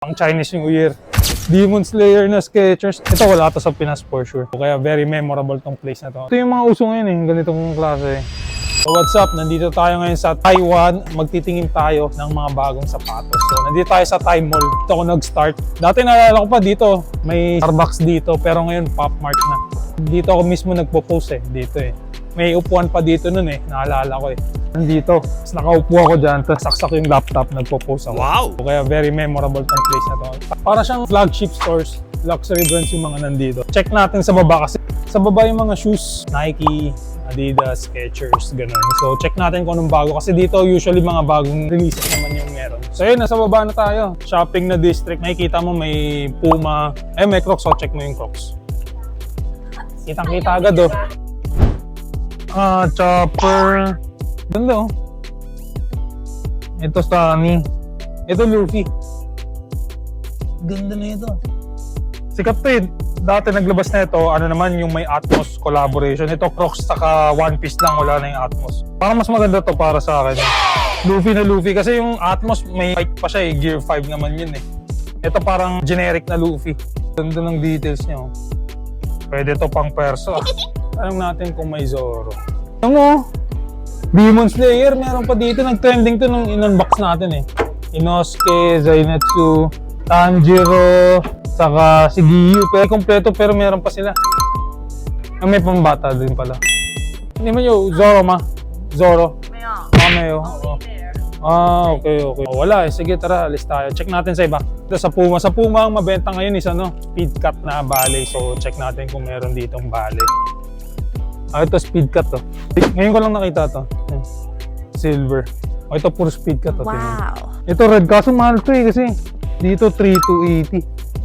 Pang Chinese New Year. Demon Slayer na Skechers. Ito wala to sa Pinas for sure. Kaya very memorable tong place na to. Ito yung mga uso ngayon ganitong klase. So what's up? Nandito tayo ngayon sa Taiwan. Magtitingin tayo ng mga bagong sapatos. So nandito tayo sa Thai Mall. Dito ako nag-start. Dati naalala ko pa dito, may Starbucks dito. Pero ngayon Pop Mart na. Dito ako mismo nagpo-post dito May upuan pa dito nun naalala ko Nandito, tapos nakaupo ako dyan, tapos saksak yung laptop, nagpo-post ako. Wow! Kaya very memorable tong place na to. Para siyang flagship stores, luxury brands yung mga nandito. Check natin sa baba kasi sa baba yung mga shoes, Nike, Adidas, Skechers, ganun. So check natin kung anong bago kasi dito usually mga bagong releases naman yung meron. So yun, nasa baba na tayo. Shopping na district, makikita mo may Puma, may Crocs, so check mo yung Crocs. Kitang-kita agad Chopper. Ganda Ito Sunny. Ito Luffy. Ganda na ito. Sikat to Dati naglabas na ito, ano naman yung may Atmos collaboration. Ito Crocs saka One Piece lang, wala na yung Atmos. Parang mas maganda to para sa akin. Luffy na Luffy kasi yung Atmos may fight pa siya Gear 5 naman yun Ito parang generic na Luffy. Ganda ng details niya Pwede to pang perso Alam natin kung may Zoro. Ano Demon Slayer, meron pa dito. Nag-trending to nung in-unbox natin Inosuke, Zainetsu, Tanjiro, saka si Giyu. Pero kompleto pero meron pa sila. May pambata din pala. Hindi man yung Zoro Zoro. Mayo. Okay. Wala Sige, tara, alis tayo. Check natin sa iba. Ito sa Puma. Sa Puma ang mabenta ngayon is speed cut na ballet. So check natin kung meron ditong ballet. Ito speed cut Ngayon ko lang nakita to. Silver. Ito puro speed cut Wow. Ito red kaso mahal to kasi dito 3,280.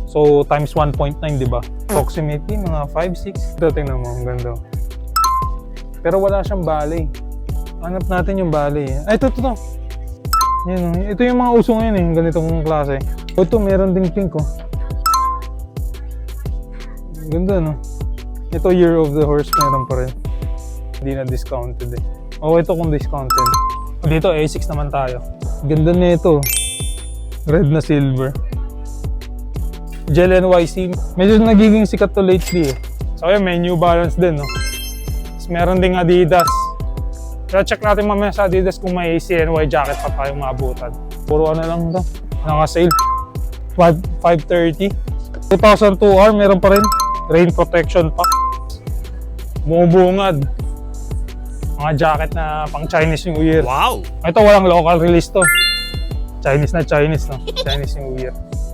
So times 1.9 di ba? Approximately mga 5-6. Ito tingnan mo, ang ganda. Pero wala siyang ballet. Hanap natin yung ballet. Ito. Yan, ito yung mga uso ngayon ganitong klase. Ito meron ding pink Ganda Ito Year of the Horse meron pa rin. Hindi na discounted ito kung discounted. Dito A6 naman tayo. Ganda na ito. Red na silver. Gel NYC. Medyo nagiging sikat to lately So may New Balance din Tapos meron ding Adidas. Pero check natin mamaya sa Adidas kung may CNY jacket pa tayong maabutan. Puro lang ito. Naka-sale. 530. 2002R meron pa rin. Rain protection pa. Bumubungad. Mga jacket na pang Chinese New Year. Wow! Ito walang local release to. Chinese Chinese New Year.